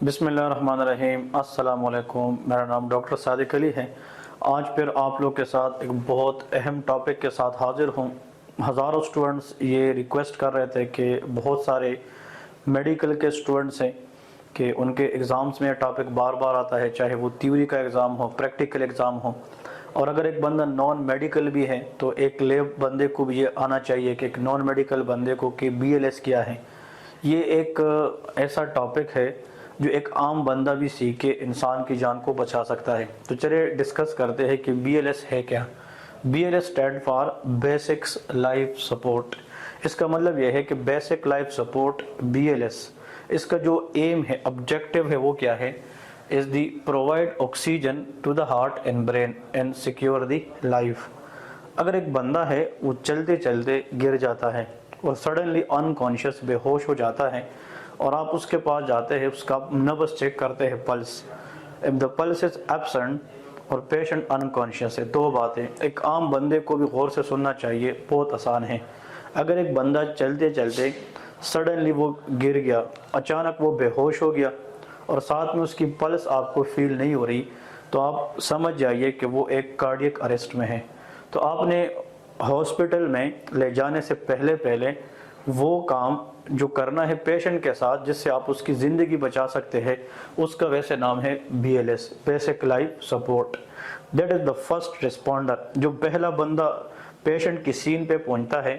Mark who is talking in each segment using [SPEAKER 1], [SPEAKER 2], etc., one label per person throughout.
[SPEAKER 1] بسم اللہ الرحمن الرحیم۔ السلام علیکم، میرا نام ڈاکٹر صادق علی ہے۔ آج پھر آپ لوگ کے ساتھ ایک بہت اہم ٹاپک کے ساتھ حاضر ہوں۔ ہزاروں سٹوڈنٹس یہ ریکویسٹ کر رہے تھے کہ بہت سارے میڈیکل کے سٹوڈنٹس ہیں کہ ان کے ایگزامز میں ٹاپک بار بار آتا ہے، چاہے وہ تھیوری کا ایگزام ہو، پریکٹیکل ایگزام ہو، اور اگر ایک بندہ نان میڈیکل بھی ہے تو ایک لیب بندے کو بھی یہ آنا چاہیے کہ ایک نان میڈیکل بندے کو کہ BLS کیا ہے۔ یہ ایک ایسا ٹاپک ہے جو ایک عام بندہ بھی سیکھ کے انسان کی جان کو بچا سکتا ہے۔ تو چلے ڈسکس کرتے ہیں کہ BLS ہے کیا۔ BLS stand for basics life support. اس کا مطلب یہ ہے کہ بیسک لائف سپورٹ BLS، اس کا جو ایم ہے، آبجیکٹیو ہے، وہ کیا ہے؟ is the provide oxygen to the heart and brain and secure the life۔ اگر ایک بندہ ہے وہ چلتے چلتے گر جاتا ہے اور سڈنلی انکانشیس، بے ہوش ہو جاتا ہے، اور آپ اس کے پاس جاتے ہیں، اس کا نبض چیک کرتے ہیں، plus, if the pulse is absent اور پیشنٹ انکانشیس ہے، دو باتیں ایک عام بندے کو بھی غور سے سننا چاہیے، بہت آسان ہے۔ اگر ایک بندہ چلتے چلتے سڈنلی وہ گر گیا، اچانک وہ بے ہوش ہو گیا اور ساتھ میں اس کی پلس آپ کو فیل نہیں ہو رہی، تو آپ سمجھ جائیے کہ وہ ایک کارڈیک اریسٹ میں ہے۔ تو آپ نے ہاسپٹل میں لے جانے سے پہلے وہ کام جو کرنا ہے پیشنٹ کے ساتھ جس سے آپ اس کی زندگی بچا سکتے ہیں، اس کا ویسے نام ہے BLS، basic life support. That is the first responder. جو پہلا بندہ پیشنٹ کی سین پہ پہنچتا ہے،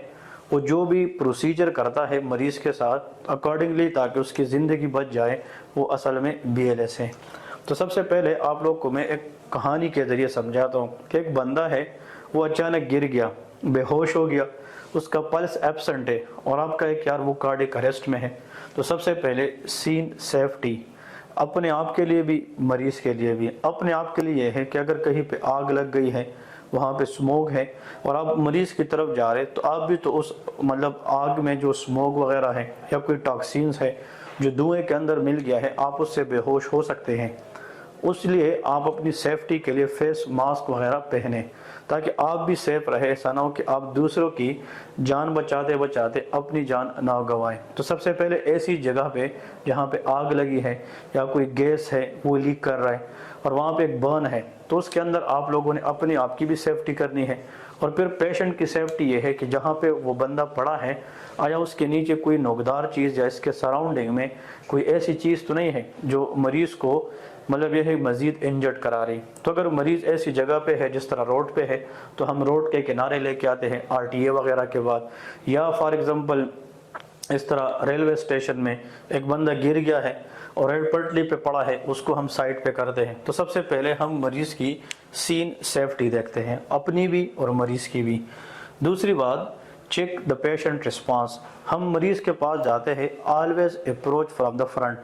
[SPEAKER 1] وہ جو بھی پروسیجر کرتا ہے مریض کے ساتھ اکارڈنگلی تاکہ اس کی زندگی بچ جائے، وہ اصل میں BLS ہے۔ تو سب سے پہلے آپ لوگ کو میں ایک کہانی کے ذریعے سمجھاتا ہوں کہ ایک بندہ ہے، وہ اچانک گر گیا، بے ہوش ہو گیا، اس کا پلس ایبسنٹ ہے اور آپ کا ایک یار وہ کارڈیک اریسٹ میں ہے۔ تو سب سے پہلے سین سیفٹی، اپنے آپ کے لیے بھی مریض کے لیے بھی۔ اپنے آپ کے لیے یہ ہے کہ اگر کہیں پہ آگ لگ گئی ہے، وہاں پہ سموگ ہے اور آپ مریض کی طرف جا رہے، تو آپ بھی تو اس آگ میں جو سموگ وغیرہ ہے یا کوئی ٹاکسینز ہے جو دھوئیں کے اندر مل گیا ہے، آپ اس سے بے ہوش ہو سکتے ہیں۔ اس لیے آپ اپنی سیفٹی کے لیے فیس ماسک وغیرہ پہنیں تاکہ آپ بھی سیف رہے، ایسا نہ ہو کہ آپ دوسروں کی جان بچاتے بچاتے اپنی جان نہ گوائیں۔ تو سب سے پہلے ایسی جگہ پہ جہاں پہ آگ لگی ہے یا کوئی گیس ہے وہ لیک کر رہا ہے اور وہاں پہ ایک برن ہے، تو اس کے اندر آپ لوگوں نے اپنی آپ کی بھی سیفٹی کرنی ہے۔ اور پھر پیشنٹ کی سیفٹی یہ ہے کہ جہاں پہ وہ بندہ پڑا ہے، آیا اس کے نیچے کوئی نوکدار چیز یا اس کے سراؤنڈنگ میں کوئی ایسی چیز تو نہیں ہے جو مریض کو یہ ہے مزید انجرڈ کرا رہی۔ تو اگر مریض ایسی جگہ پہ ہے جس طرح روڈ پہ ہے، تو ہم روڈ کے کنارے لے کے آتے ہیں RTA وغیرہ کے بعد، یا فار ایگزامپل اس طرح ریلوے اسٹیشن میں ایک بندہ گر گیا ہے اور ریل پٹری پہ پڑا ہے، اس کو ہم سائڈ پہ کرتے ہیں۔ تو سب سے پہلے ہم مریض کی سین سیفٹی دیکھتے ہیں، اپنی بھی اور مریض کی بھی۔ دوسری بات، چیک دا پیشنٹ رسپانس۔ ہم مریض کے پاس جاتے ہیں، always approach from the front.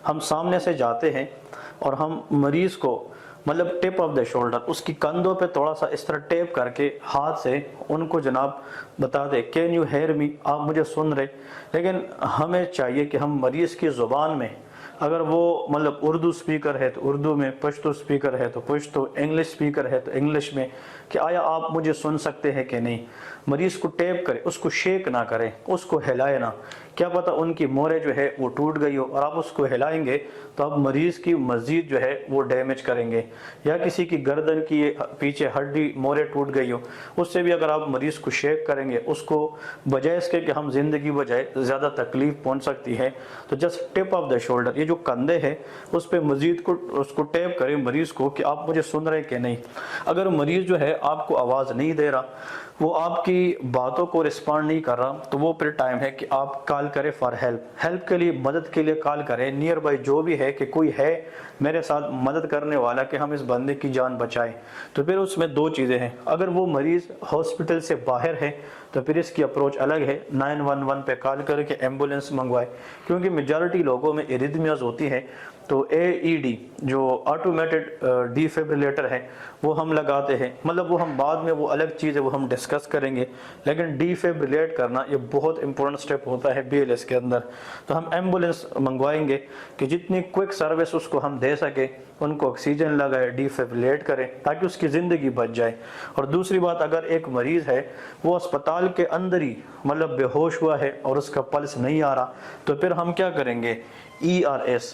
[SPEAKER 1] ہم سامنے سے جاتے ہیں اور ہم مریض کو ٹپ آف دا شولڈر، اس کی کندھوں پہ تھوڑا سا اس طرح ٹیپ کر کے ہاتھ سے ان کو جناب بتا دے، کین یو ہیئر می، آپ مجھے سن رہے۔ لیکن ہمیں چاہیے کہ ہم مریض کی زبان میں، اگر وہ اردو سپیکر ہے تو اردو میں، پشتو سپیکر ہے تو پشتو، انگلش سپیکر ہے تو انگلش میں، کہ آیا آپ مجھے سن سکتے ہیں کہ نہیں۔ مریض کو ٹیپ کرے، اس کو شیک نہ کرے، اس کو ہلائے نہ، کیا پتہ ان کی مورے جو ہے وہ ٹوٹ گئی ہو اور آپ اس کو ہلائیں گے تو آپ مریض کی مزید جو ہے وہ ڈیمیج کریں گے، یا کسی کی گردن کی پیچھے ہڈی مورے ٹوٹ گئی ہو، اس سے بھی اگر آپ مریض کو شیک کریں گے، اس کو بجائے اس کے کہ ہم زندگی بجائے زیادہ تکلیف پہنچ سکتی ہے۔ تو just tip of the shoulder, یہ جو کندھے ہے اس پہ مزید اس کو ٹیپ کریں مریض کو کہ آپ مجھے سن رہے کہ نہیں۔ اگر مریض جو ہے آپ کو آواز نہیں دے رہا، وہ آپ کی باتوں کو رسپانڈ نہیں کر رہا، تو وہ پھر ٹائم ہے کہ آپ کال کریں فار ہیلپ کے لیے، مدد کے لیے کال کریں۔ نیئر بائی جو بھی ہے کہ کوئی ہے میرے ساتھ مدد کرنے والا کہ ہم اس بندے کی جان بچائیں۔ تو پھر اس میں دو چیزیں ہیں، اگر وہ مریض ہاسپٹل سے باہر ہے تو پھر اس کی اپروچ الگ ہے، 911 پہ کال کر کے ایمبولینس منگوائے، کیونکہ میجارٹی لوگوں میں ایریتھمیاز ہوتی ہے، تو AED جو آٹومیٹڈ ڈیفیبریلیٹر ہے وہ ہم لگاتے ہیں، وہ ہم بعد میں، وہ الگ چیز ہے، وہ ہم ڈسکس کریں گے، لیکن ڈیفیبریلیٹ کرنا یہ بہت امپورٹنٹ سٹیپ ہوتا ہے BLS کے اندر۔ تو ہم ایمبولینس منگوائیں گے کہ جتنی کوئک سروس اس کو ہم دے سکے، ان کو آکسیجن لگائے، ڈیفیبریلیٹ کریں تاکہ اس کی زندگی بچ جائے۔ اور دوسری بات، اگر ایک مریض ہے وہ اسپتال کے اندر ہی بے ہوش ہوا ہے اور اس کا پلس نہیں آ رہا، تو پھر ہم کیا کریں گے، ERS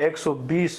[SPEAKER 1] 120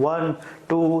[SPEAKER 1] 1 2